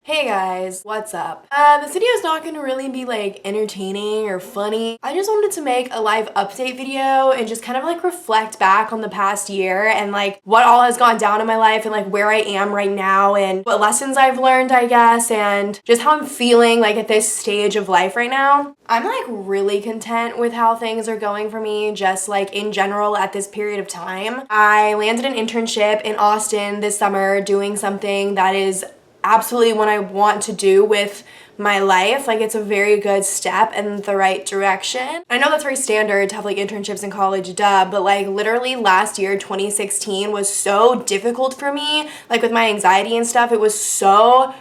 Hey guys, what's up? This video is not gonna really be like entertaining or funny. I just wanted to make a live update video and just kind of like reflect back on the past year and like what all has gone down in my life and like where I am right now and what lessons I've learned, I guess, and just how I'm feeling like at this stage of life right now. I'm like really content with how things are going for me, just like in general at this period of time. I landed an internship in Austin this summer doing something that is absolutely what I want to do with my life. Like, it's a very good step in the right direction. I know that's very standard to have like internships in college, duh, but like literally last year, 2016 was so difficult for me, like with my anxiety and stuff. It was so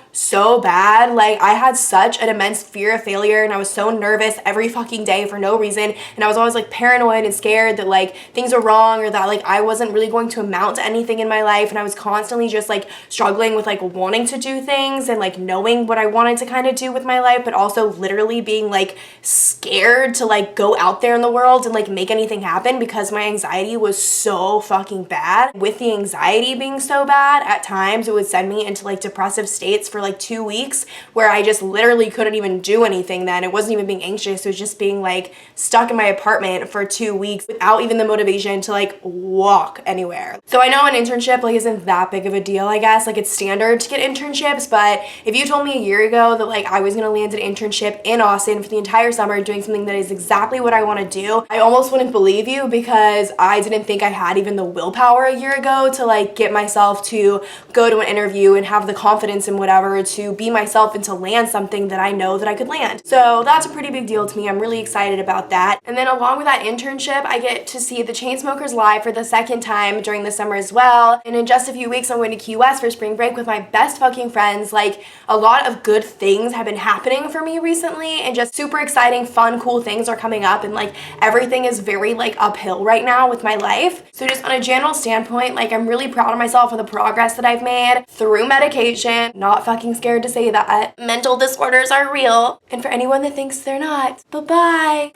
bad. Like, I had such an immense fear of failure and I was so nervous every fucking day for no reason, and I was always like paranoid and scared that like things were wrong or that like I wasn't really going to amount to anything in my life, and I was constantly just like struggling with like wanting to do things and like knowing what I wanted to kind of do with my life, but also literally being like scared to like go out there in the world and like make anything happen because my anxiety was so fucking bad. With the anxiety being so bad, at times it would send me into like depressive states for like 2 weeks where I just literally couldn't even do anything then. It wasn't even being anxious, it was just being like stuck in my apartment for 2 weeks without even the motivation to like walk anywhere. So I know an internship like isn't that big of a deal, I guess. Like, it's standard to get internships, but if you told me a year ago that like I was gonna land an internship in Austin for the entire summer doing something that is exactly what I want to do, I almost wouldn't believe you, because I didn't think I had even the willpower a year ago to like get myself to go to an interview and have the confidence and whatever to be myself and to land something that I know that I could land. So that's a pretty big deal to me. I'm really excited about that. And then along with that internship, I get to see the Chainsmokers live for the second time during the summer as well. And in just a few weeks, I'm going to Key West for spring break with my best fucking friends. Like, a lot of good things have been happening for me recently, and just super exciting, fun, cool things are coming up, and like everything is very like uphill right now with my life. So just on a general standpoint, like, I'm really proud of myself for the progress that I've made through medication. Not fucking scared to say that. Mental disorders are real, and for anyone that thinks they're not, bye.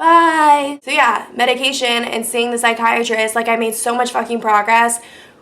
So yeah, medication and seeing the psychiatrist, like, I made so much fucking progress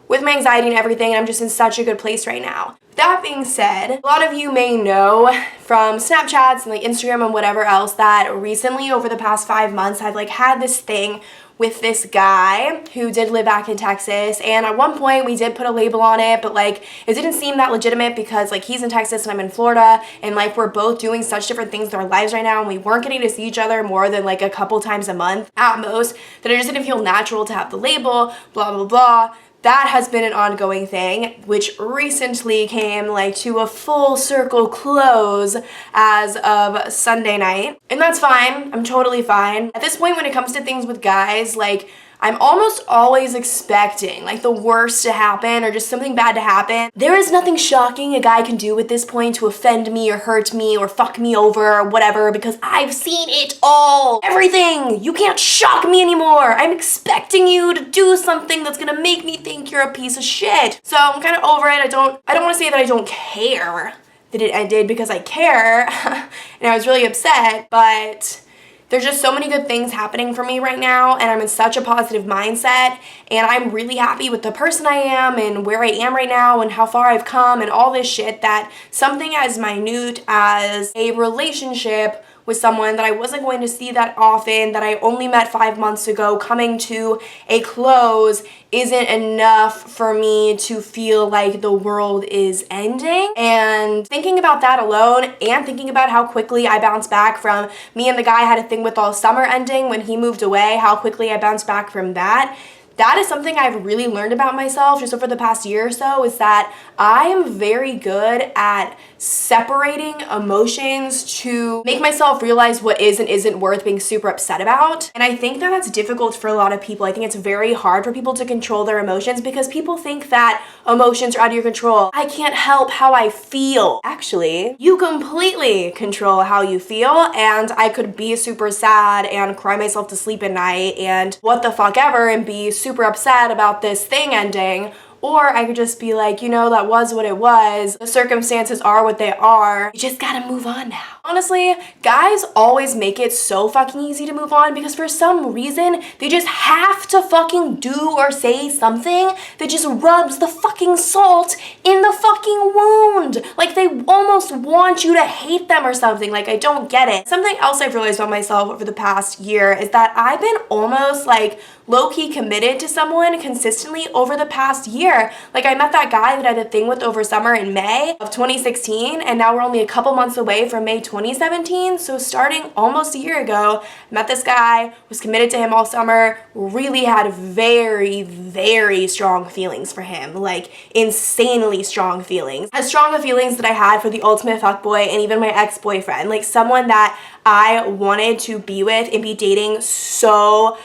with my anxiety and everything, and I'm just in such a good place right now. That being said, a lot of you may know from Snapchats and like Instagram and whatever else that recently, over the past 5 months, I've like had this thing with this guy who did live back in Texas, and at one point we did put a label on it, but like it didn't seem that legitimate because like he's in Texas and I'm in Florida, and like we're both doing such different things with our lives right now, and we weren't getting to see each other more than like a couple times a month at most, that it just didn't feel natural to have the label, blah blah blah. That has been an ongoing thing, which recently came like to a full circle close as of Sunday night. And that's fine. I'm totally fine. At this point, when it comes to things with guys, like, I'm almost always expecting like the worst to happen or just something bad to happen. There is nothing shocking a guy can do at this point to offend me or hurt me or fuck me over or whatever, because I've seen it all. Everything. You can't shock me anymore. I'm expecting you to do something that's gonna make me think you're a piece of shit. So I'm kind of over it. I don't want to say that I don't care that it ended, because I care and I was really upset, but there's just so many good things happening for me right now, and I'm in such a positive mindset, and I'm really happy with the person I am and where I am right now and how far I've come and all this shit, that something as minute as a relationship with someone that I wasn't going to see that often, that I only met 5 months ago, coming to a close isn't enough for me to feel like the world is ending. And thinking about that alone, and thinking about how quickly I bounced back from me and the guy I had a thing with all summer ending when he moved away, how quickly I bounced back from that. That is something I've really learned about myself just over the past year or so, is that I am very good at separating emotions to make myself realize what is and isn't worth being super upset about. And I think that that's difficult for a lot of people. I think it's very hard for people to control their emotions because people think that emotions are out of your control. I can't help how I feel. Actually, you completely control how you feel, and I could be super sad and cry myself to sleep at night and what the fuck ever and be super upset about this thing ending, or I could just be like, you know, that was what it was. The circumstances are what they are. You just gotta move on now. Honestly, guys always make it so fucking easy to move on because for some reason, they just have to fucking do or say something that just rubs the fucking salt in the fucking wound. Like they almost want you to hate them or something. Like I don't get it. Something else I've realized about myself over the past year is that I've been almost like low-key committed to someone consistently over the past year. Like I met that guy that I had a thing with over summer in May of 2016, and now we're only a couple months away from May 2017. So starting almost a year ago, met this guy, was committed to him all summer, really had very, very strong feelings for him, like insanely strong feelings. As strong of feelings that I had for the ultimate fuckboy and even my ex-boyfriend, like someone that I wanted to be with and be dating so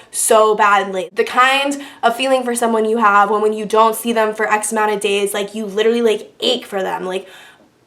badly. The kind of feeling for someone you have when you don't see them for X amount of days, like you literally like ache for them, like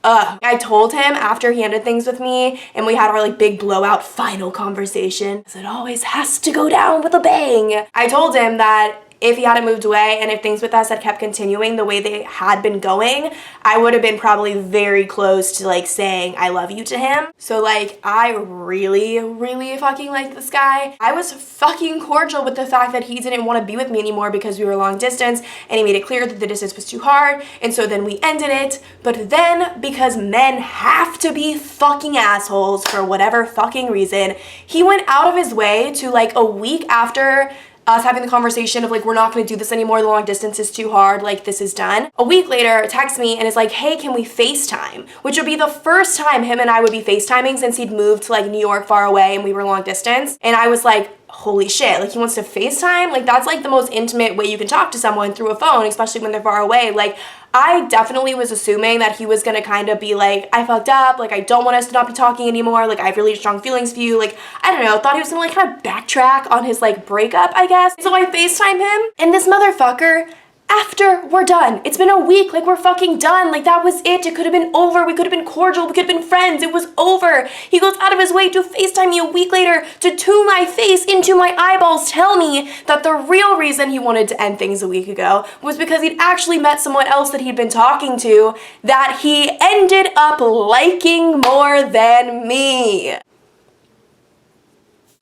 I told him after he ended things with me and we had our like big blowout final conversation, because it always has to go down with a bang. I told him that if he hadn't moved away and if things with us had kept continuing the way they had been going, I would have been probably very close to like saying I love you to him. So like I really fucking liked this guy. I was fucking cordial with the fact that he didn't want to be with me anymore because we were long distance, and he made it clear that the distance was too hard, and so then we ended it. But then because men have to be fucking assholes for whatever fucking reason, he went out of his way to like a week after us having the conversation of like, we're not gonna do this anymore, the long distance is too hard, like this is done. A week later, texts me and is like, hey, can we FaceTime? Which would be the first time him and I would be FaceTiming since he'd moved to like New York far away and we were long distance. And I was like, holy shit, like he wants to FaceTime? Like that's like the most intimate way you can talk to someone, through a phone, especially when they're far away. Like I definitely was assuming that he was gonna kind of be like, I fucked up, like I don't want us to not be talking anymore, like I have really strong feelings for you, like I don't know, thought he was gonna like kind of backtrack on his like breakup, I guess. So I FaceTime him, and this motherfucker, after we're done, it's been a week, like we're fucking done, like that was it could have been over, we could have been cordial, we could have been friends, it was over. He goes out of his way to FaceTime me a week later to my face, into my eyeballs, tell me that the real reason he wanted to end things a week ago was because he'd actually met someone else that he'd been talking to that he ended up liking more than me.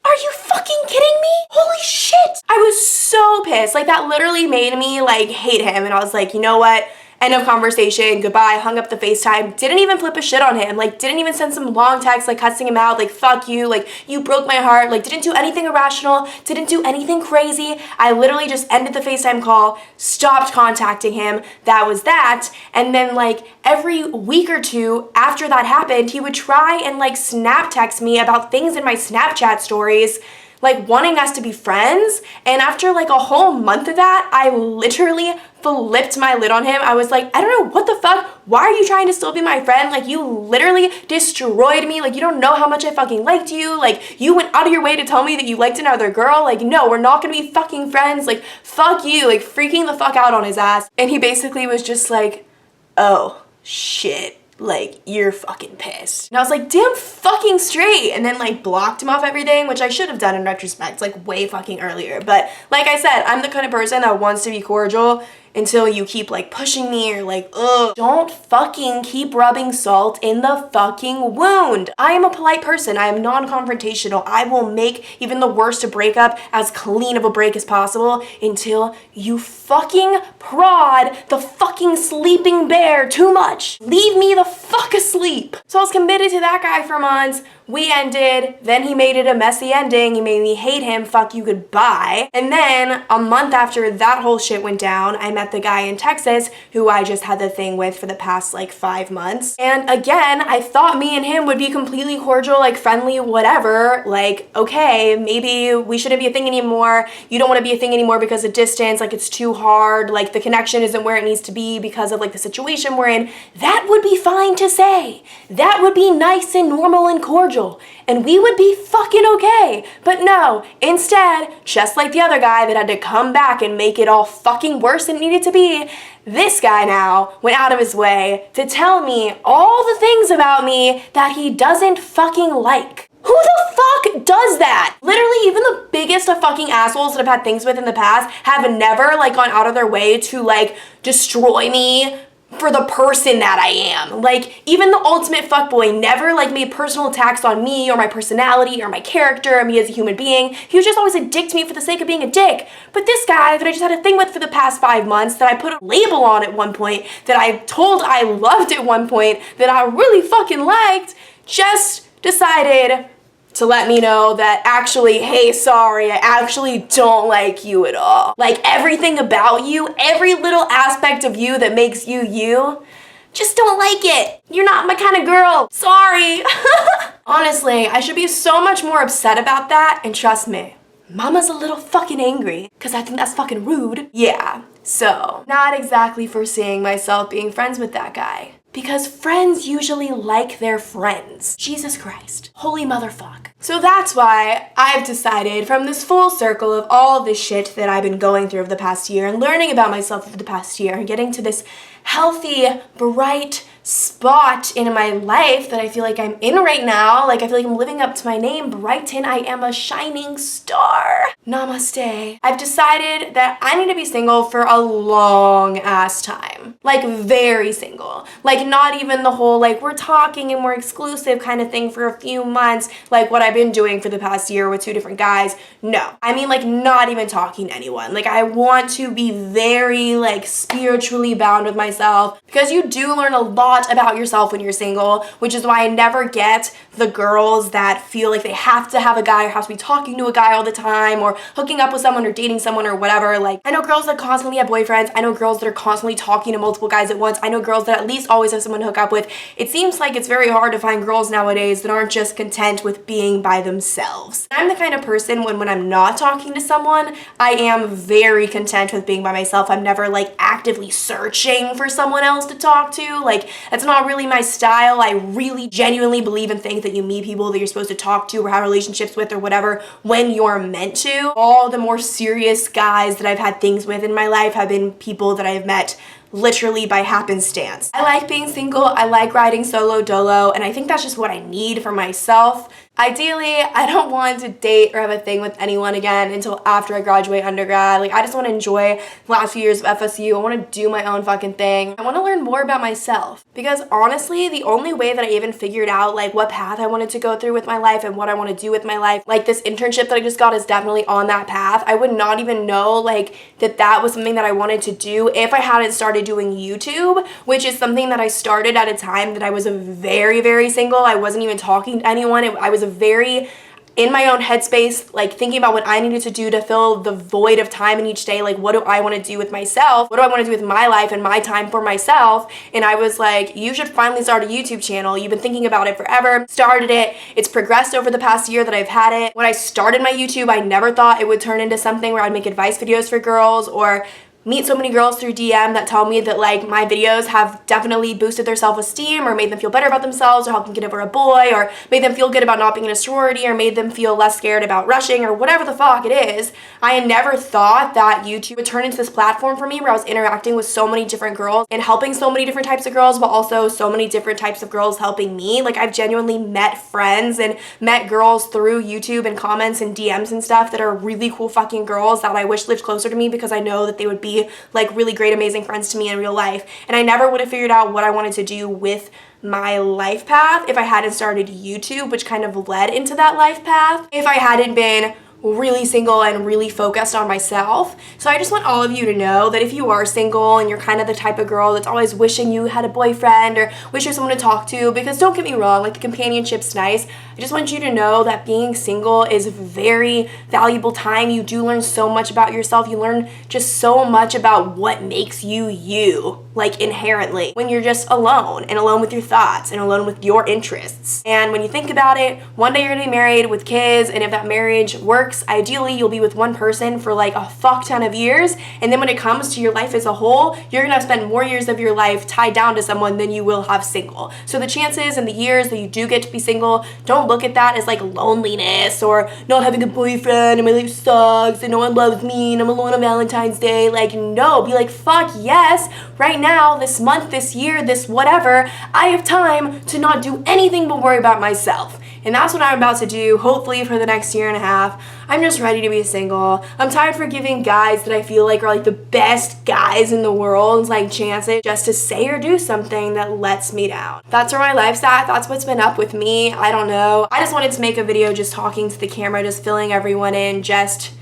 Are you fucking kidding me? Holy shit! I was so pissed. Like that literally made me like hate him, and I was like, you know what? End of conversation, goodbye, hung up the FaceTime, didn't even flip a shit on him, like didn't even send some long text like cussing him out, like fuck you, like you broke my heart, like didn't do anything irrational, didn't do anything crazy. I literally just ended the FaceTime call, stopped contacting him, that was that. And then like every week or two after that happened, he would try and like snap text me about things in my Snapchat stories, like wanting us to be friends. And after like a whole month of that, I literally flipped my lid on him. I was like, I don't know, what the fuck? Why are you trying to still be my friend? Like you literally destroyed me. Like you don't know how much I fucking liked you. Like you went out of your way to tell me that you liked another girl. Like no, we're not gonna be fucking friends. Like fuck you. Like freaking the fuck out on his ass. And he basically was just like, oh shit, like you're fucking pissed. And I was like, damn fucking straight. And then like blocked him off everything, which I should have done in retrospect, like way fucking earlier. But like I said, I'm the kind of person that wants to be cordial until you keep like pushing me or like, ugh. Don't fucking keep rubbing salt in the fucking wound. I am a polite person. I am non-confrontational. I will make even the worst breakup as clean of a break as possible until you fucking prod the fucking sleeping bear too much. Leave me the fuck asleep. So I was committed to that guy for months. We ended, then he made it a messy ending. He made me hate him, fuck you, goodbye. And then a month after that whole shit went down, I met the guy in Texas who I just had the thing with for the past like 5 months. And again, I thought me and him would be completely cordial, like friendly, whatever. Like, okay, maybe we shouldn't be a thing anymore. You don't want to be a thing anymore because of distance, like it's too hard, like the connection isn't where it needs to be because of like the situation we're in. That would be fine to say. That would be nice and normal and cordial. And we would be fucking okay. But no, instead, just like the other guy that had to come back and make it all fucking worse than it needed to be, this guy now went out of his way to tell me all the things about me that he doesn't fucking like. Who the fuck does that? Literally, even the biggest of fucking assholes that I've had things with in the past have never like gone out of their way to like destroy me for the person that I am. Like, even the ultimate fuckboy never like made personal attacks on me or my personality or my character or me as a human being. He was just always a dick to me for the sake of being a dick. But this guy that I just had a thing with for the past 5 months, that I put a label on at one point, that I told I loved at one point, that I really fucking liked, just decided to let me know that actually, hey, sorry, I actually don't like you at all. Like, everything about you, every little aspect of you that makes you you, just don't like it. You're not my kind of girl. Sorry. Honestly, I should be so much more upset about that, and trust me, Mama's a little fucking angry, because I think that's fucking rude. Yeah, so, not exactly foreseeing myself being friends with that guy. Because friends usually like their friends. Jesus Christ. Holy motherfuck. So that's why I've decided, from this full circle of all this shit that I've been going through over the past year and learning about myself over the past year and getting to this healthy, bright spot in my life that I feel like I'm in right now. Like, I feel like I'm living up to my name, Brighton. I am a shining star. Namaste. I've decided that I need to be single for a long ass time. Like, very single. Like, not even the whole, like, we're talking and we're exclusive kind of thing for a few months, like what I've been doing for the past year with 2 different guys. No. I mean, like, not even talking to anyone. Like, I want to be very, like, spiritually bound with myself, because you do learn a lot about yourself when you're single, which is why I never get the girls that feel like they have to have a guy or have to be talking to a guy all the time or hooking up with someone or dating someone or whatever. Like, I know girls that constantly have boyfriends. I know girls that are constantly talking to multiple guys at once. I know girls that at least always have someone to hook up with. It seems like it's very hard to find girls nowadays that aren't just content with being by themselves. I'm the kind of person when I'm not talking to someone, I am very content with being by myself. I'm never like actively searching for someone else to talk to. Like, that's not really my style. I really genuinely believe and think that you meet people that you're supposed to talk to or have relationships with or whatever when you're meant to. All the more serious guys that I've had things with in my life have been people that I've met literally by happenstance. I like being single, I like riding solo dolo, and I think that's just what I need for myself. Ideally, I don't want to date or have a thing with anyone again until after I graduate undergrad. Like, I just want to enjoy the last few years of FSU. I want to do my own fucking thing. I want to learn more about myself. Because honestly, the only way that I even figured out like what path I wanted to go through with my life and what I want to do with my life, like this internship that I just got is definitely on that path. I would not even know like that was something that I wanted to do if I hadn't started doing YouTube, which is something that I started at a time that I was very, very single. I wasn't even talking to anyone. I was a very in my own headspace, like thinking about what I needed to do to fill the void of time in each day. Like, what do I want to do with myself? What do I want to do with my life and my time for myself? And I was like, you should finally start a YouTube channel. You've been thinking about it forever. Started it. It's progressed over the past year that I've had it. When I started my YouTube, I never thought it would turn into something where I'd make advice videos for girls or meet so many girls through DM that tell me that like my videos have definitely boosted their self-esteem or made them feel better about themselves or helped them get over a boy or made them feel good about not being in a sorority or made them feel less scared about rushing or whatever the fuck it is. I had never thought that YouTube would turn into this platform for me where I was interacting with so many different girls and helping so many different types of girls, but also so many different types of girls helping me. Like, I've genuinely met friends and met girls through YouTube and comments and DMs and stuff that are really cool fucking girls that I wish lived closer to me, because I know that they would be like really great, amazing friends to me in real life. And I never would have figured out what I wanted to do with my life path if I hadn't started YouTube, which kind of led into that life path, if I hadn't been really single and really focused on myself. So I just want all of you to know that if you are single and you're kind of the type of girl that's always wishing you had a boyfriend or wish you had someone to talk to, because don't get me wrong, like the companionship's nice, I just want you to know that being single is a very valuable time. You do learn so much about yourself. You learn just so much about what makes you you, like inherently, when you're just alone and alone with your thoughts and alone with your interests. And when you think about it, one day you're gonna be married with kids, and if that marriage works, ideally you'll be with one person for like a fuck ton of years, and then when it comes to your life as a whole, you're gonna spend more years of your life tied down to someone than you will have single. So the chances and the years that you do get to be single, don't look at that as like loneliness or not having a boyfriend and my life sucks and no one loves me and I'm alone on Valentine's Day. Like, no, be like, fuck yes, right now, this month, this year, this whatever, I have time to not do anything but worry about myself. And that's what I'm about to do, hopefully for the next year and a half. I'm just ready to be single. I'm tired for giving guys that I feel like are like the best guys in the world like chances just to say or do something that lets me down. That's where my life's at. That's what's been up with me. I don't know. I just wanted to make a video just talking to the camera, just filling everyone in, just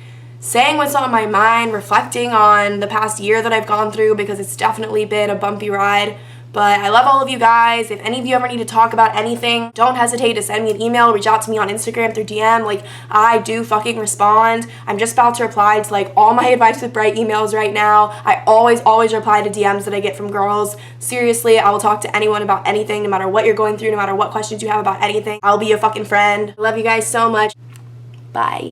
saying what's on my mind, reflecting on the past year that I've gone through because it's definitely been a bumpy ride. But I love all of you guys. If any of you ever need to talk about anything, don't hesitate to send me an email, reach out to me on Instagram through DM. Like, I do fucking respond. I'm just about to reply to like all my Advice with Bright emails right now. I always reply to DMs that I get from girls. Seriously, I will talk to anyone about anything, no matter what you're going through, no matter what questions you have about anything. I'll be your fucking friend. I love you guys so much. Bye.